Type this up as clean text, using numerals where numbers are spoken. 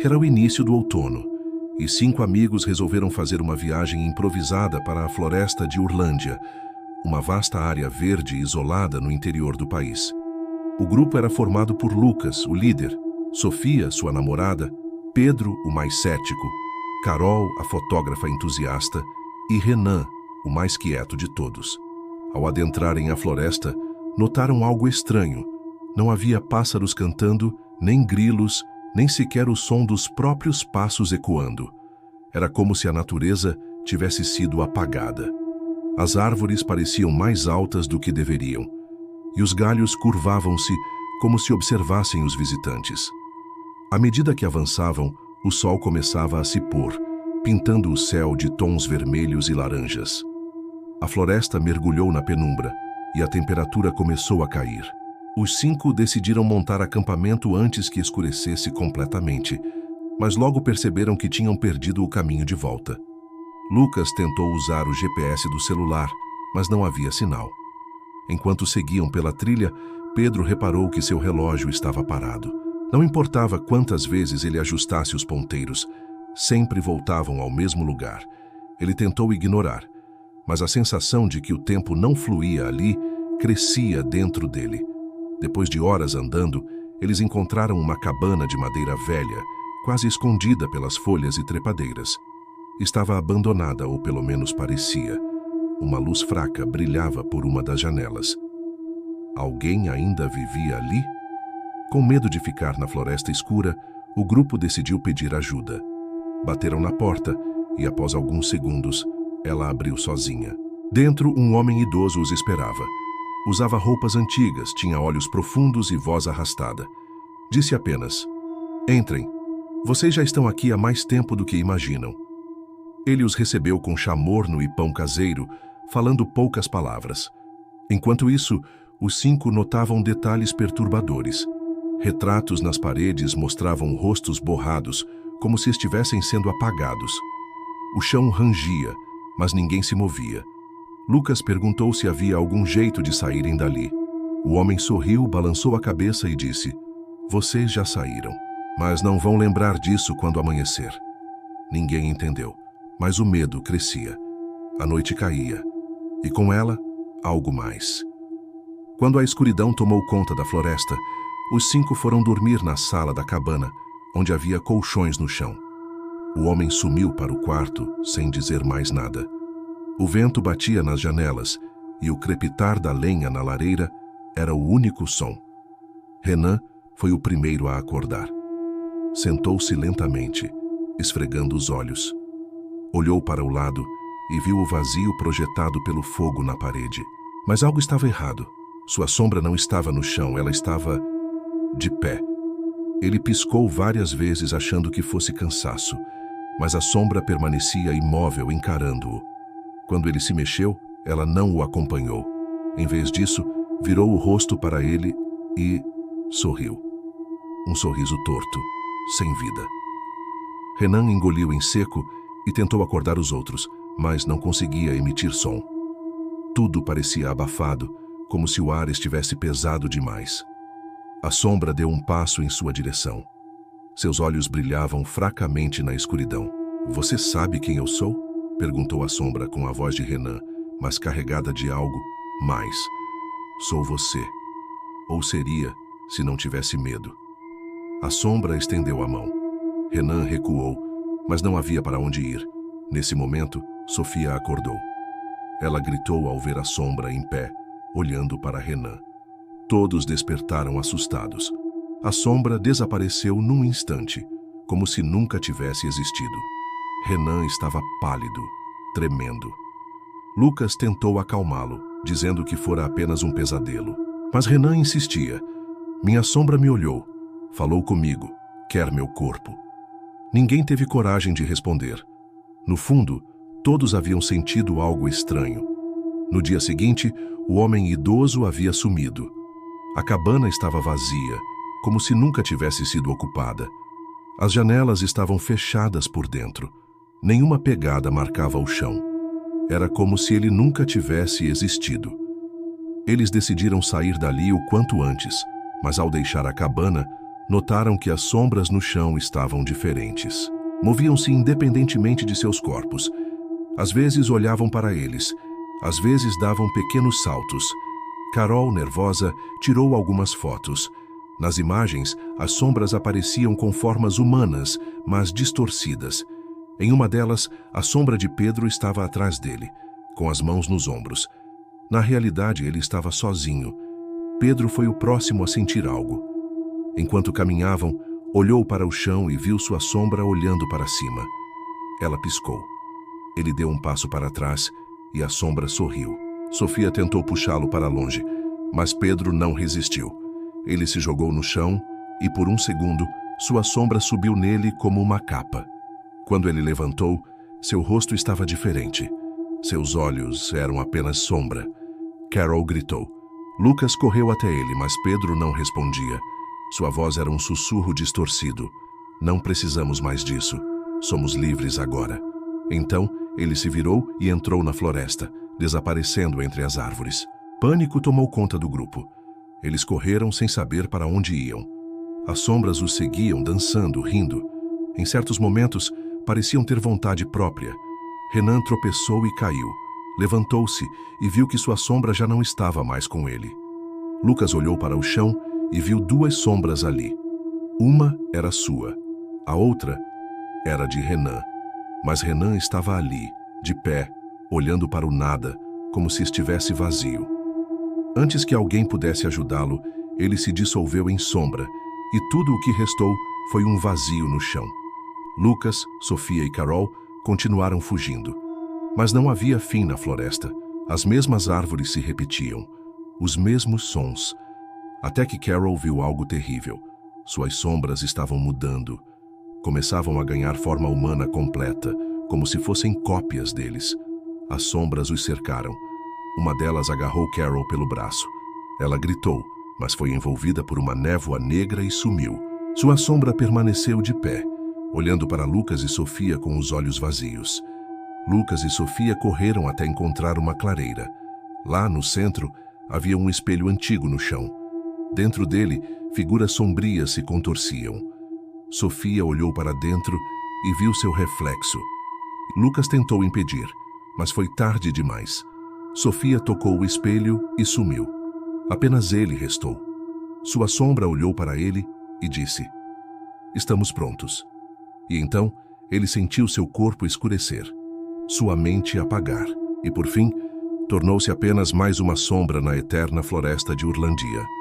Era o início do outono, e 5 amigos resolveram fazer uma viagem improvisada para a floresta de Urlândia, uma vasta área verde isolada no interior do país. O grupo era formado por Lucas, o líder, Sofia, sua namorada, Pedro, o mais cético, Carol, a fotógrafa entusiasta, e Renan, o mais quieto de todos. Ao adentrarem a floresta, notaram algo estranho. Não havia pássaros cantando, nem grilos, nem sequer o som dos próprios passos ecoando. Era como se a natureza tivesse sido apagada. As árvores pareciam mais altas do que deveriam, e os galhos curvavam-se como se observassem os visitantes. À medida que avançavam, o sol começava a se pôr, pintando o céu de tons vermelhos e laranjas. A floresta mergulhou na penumbra e a temperatura começou a cair. Os 5 decidiram montar acampamento antes que escurecesse completamente, mas logo perceberam que tinham perdido o caminho de volta. Lucas tentou usar o GPS do celular, mas não havia sinal. Enquanto seguiam pela trilha, Pedro reparou que seu relógio estava parado. Não importava quantas vezes ele ajustasse os ponteiros, sempre voltavam ao mesmo lugar. Ele tentou ignorar, mas a sensação de que o tempo não fluía ali crescia dentro dele. Depois de horas andando, eles encontraram uma cabana de madeira velha, quase escondida pelas folhas e trepadeiras. Estava abandonada, ou pelo menos parecia. Uma luz fraca brilhava por uma das janelas. Alguém ainda vivia ali? Com medo de ficar na floresta escura, o grupo decidiu pedir ajuda. Bateram na porta e, após alguns segundos, ela abriu sozinha. Dentro, um homem idoso os esperava. Usava roupas antigas, tinha olhos profundos e voz arrastada. Disse apenas: "Entrem. Vocês já estão aqui há mais tempo do que imaginam." Ele os recebeu com chamorno e pão caseiro, falando poucas palavras. Enquanto isso, os 5 notavam detalhes perturbadores. Retratos nas paredes mostravam rostos borrados, como se estivessem sendo apagados. O chão rangia, mas ninguém se movia. Lucas perguntou se havia algum jeito de saírem dali. O homem sorriu, balançou a cabeça e disse: "Vocês já saíram, mas não vão lembrar disso quando amanhecer." Ninguém entendeu, mas o medo crescia. A noite caía, e com ela, algo mais. Quando a escuridão tomou conta da floresta, os 5 foram dormir na sala da cabana, onde havia colchões no chão. O homem sumiu para o quarto, sem dizer mais nada. O vento batia nas janelas, e o crepitar da lenha na lareira era o único som. Renan foi o primeiro a acordar. Sentou-se lentamente, esfregando os olhos. Olhou para o lado e viu o vazio projetado pelo fogo na parede. Mas algo estava errado. Sua sombra não estava no chão, ela estava de pé. Ele piscou várias vezes achando que fosse cansaço, mas a sombra permanecia imóvel, encarando-o. Quando ele se mexeu, ela não o acompanhou. Em vez disso, virou o rosto para ele e sorriu. Um sorriso torto, sem vida. Renan engoliu em seco e tentou acordar os outros, mas não conseguia emitir som. Tudo parecia abafado, como se o ar estivesse pesado demais. A sombra deu um passo em sua direção. Seus olhos brilhavam fracamente na escuridão. "Você sabe quem eu sou?" perguntou a sombra com a voz de Renan, mas carregada de algo mais. "Sou você. Ou seria, se não tivesse medo." A sombra estendeu a mão. Renan recuou, mas não havia para onde ir. Nesse momento, Sofia acordou. Ela gritou ao ver a sombra em pé, olhando para Renan. Todos despertaram assustados. A sombra desapareceu num instante, como se nunca tivesse existido. Renan estava pálido, tremendo. Lucas tentou acalmá-lo, dizendo que fora apenas um pesadelo. Mas Renan insistia. "Minha sombra me olhou, falou comigo, quer meu corpo." Ninguém teve coragem de responder. No fundo, todos haviam sentido algo estranho. No dia seguinte, o homem idoso havia sumido. A cabana estava vazia, como se nunca tivesse sido ocupada. As janelas estavam fechadas por dentro. Nenhuma pegada marcava o chão. Era como se ele nunca tivesse existido. Eles decidiram sair dali o quanto antes, mas ao deixar a cabana, notaram que as sombras no chão estavam diferentes. Moviam-se independentemente de seus corpos. Às vezes olhavam para eles, às vezes davam pequenos saltos. Carol, nervosa, tirou algumas fotos. Nas imagens, as sombras apareciam com formas humanas, mas distorcidas. Em uma delas, a sombra de Pedro estava atrás dele, com as mãos nos ombros. Na realidade, ele estava sozinho. Pedro foi o próximo a sentir algo. Enquanto caminhavam, olhou para o chão e viu sua sombra olhando para cima. Ela piscou. Ele deu um passo para trás e a sombra sorriu. Sofia tentou puxá-lo para longe, mas Pedro não resistiu. Ele se jogou no chão e, por um segundo, sua sombra subiu nele como uma capa. Quando ele levantou, seu rosto estava diferente. Seus olhos eram apenas sombra. Carol gritou. Lucas correu até ele, mas Pedro não respondia. Sua voz era um sussurro distorcido. Não precisamos mais disso. Somos livres agora. Então, ele se virou e entrou na floresta, desaparecendo entre as árvores. Pânico tomou conta do grupo. Eles correram sem saber para onde iam. As sombras os seguiam, dançando, rindo. Em certos momentos, pareciam ter vontade própria. Renan tropeçou e caiu. Levantou-se e viu que sua sombra já não estava mais com ele. Lucas olhou para o chão e viu duas sombras ali. Uma era sua, a outra era de Renan. Mas Renan estava ali, de pé, olhando para o nada, como se estivesse vazio. Antes que alguém pudesse ajudá-lo, ele se dissolveu em sombra, e tudo o que restou foi um vazio no chão. Lucas, Sofia e Carol continuaram fugindo. Mas não havia fim na floresta. As mesmas árvores se repetiam, os mesmos sons. Até que Carol viu algo terrível. Suas sombras estavam mudando. Começavam a ganhar forma humana completa, como se fossem cópias deles. As sombras os cercaram. Uma delas agarrou Carol pelo braço. Ela gritou, mas foi envolvida por uma névoa negra e sumiu. Sua sombra permaneceu de pé, olhando para Lucas e Sofia com os olhos vazios. Lucas e Sofia correram até encontrar uma clareira. Lá, no centro, havia um espelho antigo no chão. Dentro dele, figuras sombrias se contorciam. Sofia olhou para dentro e viu seu reflexo. Lucas tentou impedir, mas foi tarde demais. Sofia tocou o espelho e sumiu. Apenas ele restou. Sua sombra olhou para ele e disse: "Estamos prontos." E então, ele sentiu seu corpo escurecer, sua mente apagar, e por fim, tornou-se apenas mais uma sombra na eterna floresta de Urlandia.